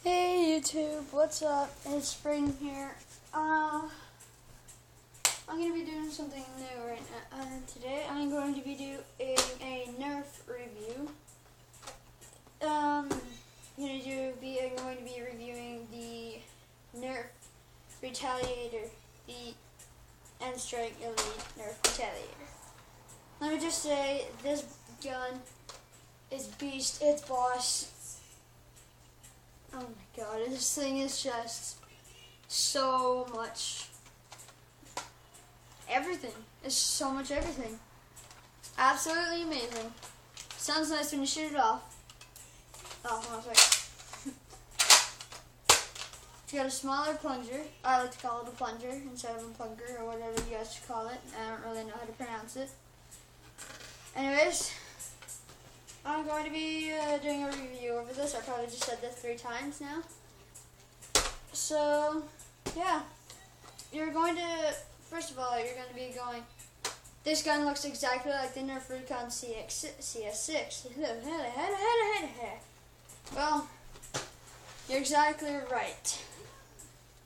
Hey YouTube, what's up? It's Spring here. I'm going to be doing something new right now. Today I'm going to be doing a nerf review. I'm going to be reviewing the nerf retaliator, the End Strike Elite nerf retaliator. Let me just say, this gun is beast, it's boss. Oh my god, this thing is just so much everything. It's so much everything. Absolutely amazing. Sounds nice when you shoot it off. Oh, hold on a second. It's got a smaller plunger. I like to call it a plunger instead of a plunger or whatever you guys should call it. I don't really know how to pronounce it. Anyways, I'm going to be doing a review over this. I probably just said this 3 times now. So, yeah. First of all, you're going to be going, this gun looks exactly like the Nerf Recon CS6. Well, you're exactly right.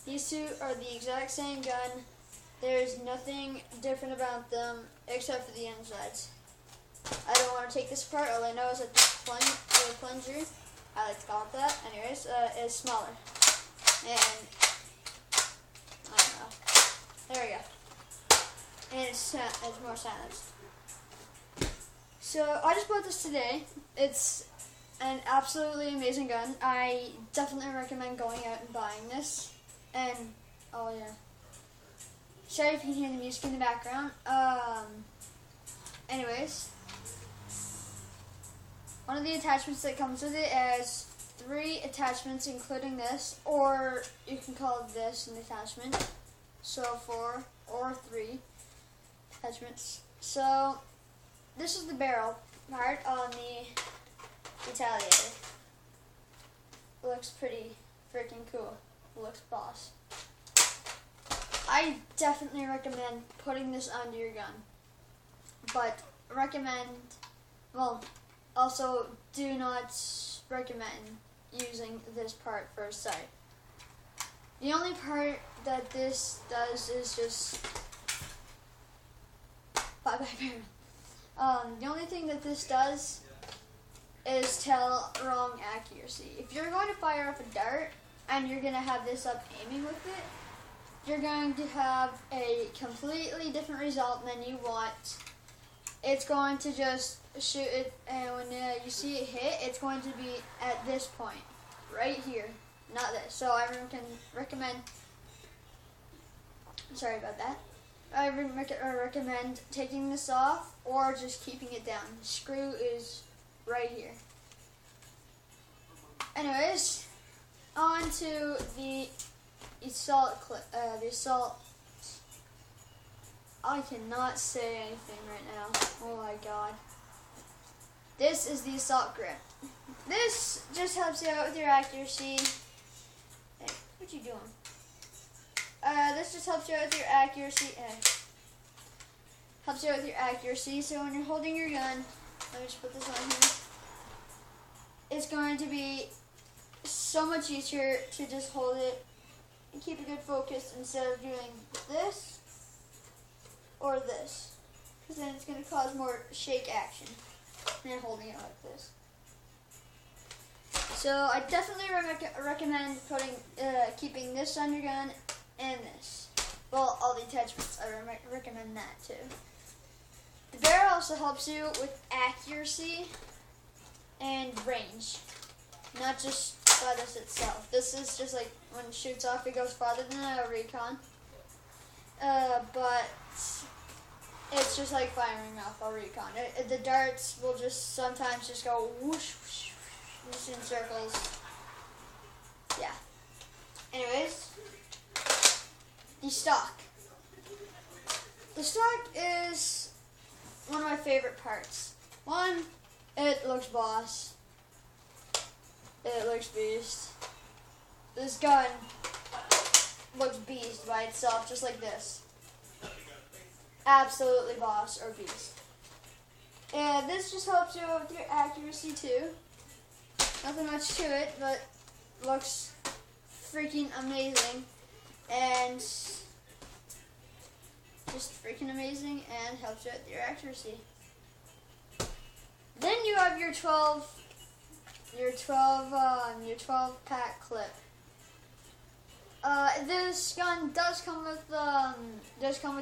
These two are the exact same gun. There's nothing different about them except for the insides. I don't want to take this apart. All I know is that this plunger, I like to call it that, anyways, is smaller. And, I don't know. There we go. And it's more silenced. So, I just bought this today. It's an absolutely amazing gun. I definitely recommend going out and buying this. And, oh yeah. Sorry if you can hear the music in the background. Anyways. One of the attachments that comes with it has 3 attachments, including this, or you can call this an attachment. So 4 or 3 attachments. So this is the barrel part on the retaliator. Looks pretty freaking cool. Looks boss. I definitely recommend putting this under your gun, but also, do not recommend using this part for a sight. The only part that this does is just bye-bye parent. The only thing that this does is tell wrong accuracy. If you're going to fire off a dart and you're going to have this up aiming with it, you're going to have a completely different result than you want. It's going to just shoot it, and when you see it hit, it's going to be at this point, right here, not this. So I recommend, sorry about that, I recommend taking this off or just keeping it down. The screw is right here. Anyways, on to the assault clip, I cannot say anything right now. Oh my god. This is the assault grip. This just helps you out with your accuracy. Hey, what you doing? This just helps you out with your accuracy. Helps you out with your accuracy. So when you're holding your gun, let me just put this on here. It's going to be so much easier to just hold it and keep a good focus instead of doing this or this, because then it's going to cause more shake action than holding it like this. So I definitely recommend keeping this on your gun and this. Well, all the attachments, I recommend that too. The barrel also helps you with accuracy and range, not just by this itself. This is just like when it shoots off, it goes farther than a recon. But it's just like firing off a recon. The darts will just sometimes just go whoosh, whoosh, whoosh in circles. Yeah. Anyways, the stock. The stock is one of my favorite parts. One, it looks boss. It looks beast. This gun looks beast by itself, just like this. Absolutely boss or beast. And this just helps you with your accuracy too. Nothing much to it, but looks freaking amazing, and just freaking amazing, and helps you with your accuracy. Then you have your 12 pack clip. This gun does come with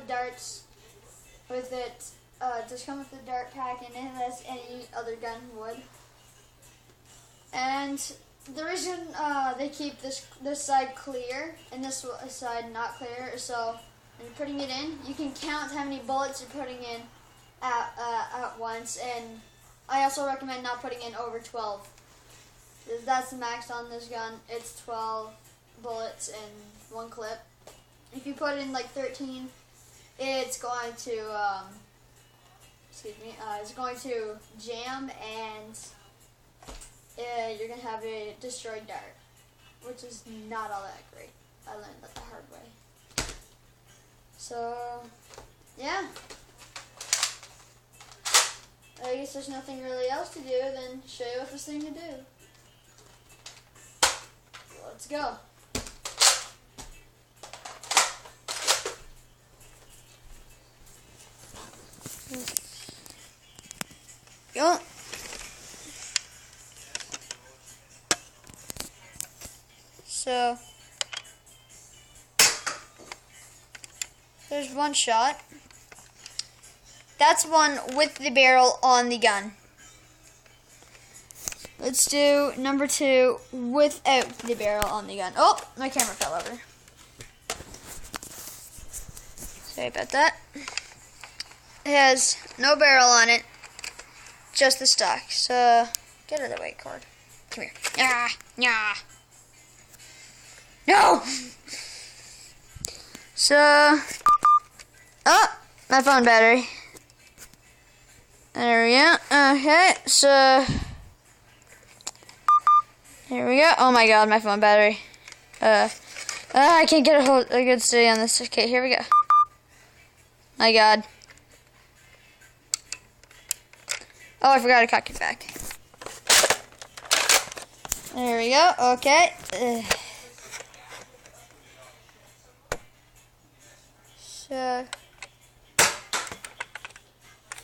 darts with it. Does come with the dart pack, and it has any other gun would. And the reason they keep this side clear and this side not clear, so when you're putting it in, you can count how many bullets you're putting in at once. And I also recommend not putting in over 12. That's the max on this gun. It's 12 bullets in one clip. If you put in like 13, it's going to it's going to jam, and you're gonna have a destroyed dart, which is not all that great. I learned that the hard way. So yeah, I guess there's nothing really else to do than show you what this thing can do. Let's go. Go. So there's one shot. That's one with the barrel on the gun. Let's do number 2 without the barrel on the gun. Oh, my camera fell over. Sorry about that. It has no barrel on it, just the stock. So get out of the way, cord. Come here. Yeah. No. So, oh, my phone battery. There we go. Okay, so here we go. Oh my god, my phone battery. I can't get a good steady on this. Okay, here we go. My god. Oh, I forgot to cock it back. There we go. Okay. So,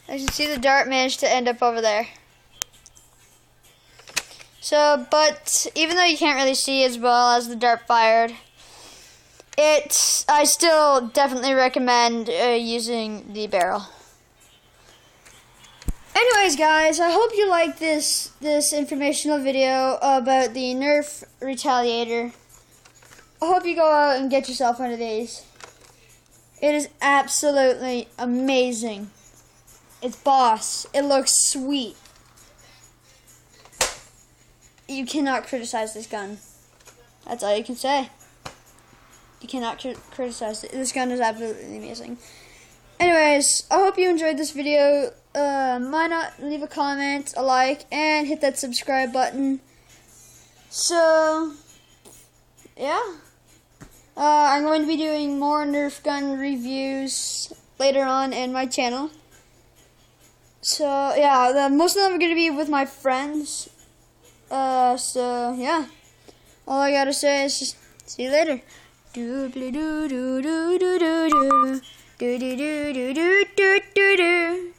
as you can see, the dart managed to end up over there. So, but even though you can't really see as well as the dart fired, I still definitely recommend using the barrel. Anyways, guys, I hope you like this informational video about the Nerf Retaliator. I hope you go out and get yourself one of these. It is absolutely amazing. It's boss. It looks sweet. You cannot criticize this gun. That's all you can say. You cannot criticize it. This gun is absolutely amazing. Anyways, I hope you enjoyed this video. Why not leave a comment, a like, and hit that subscribe button. So, yeah. I'm going to be doing more Nerf gun reviews later on in my channel. So, yeah, most of them are going to be with my friends. So, yeah. All I gotta say is just see you later. Do do do do do do do do do do do do do do do.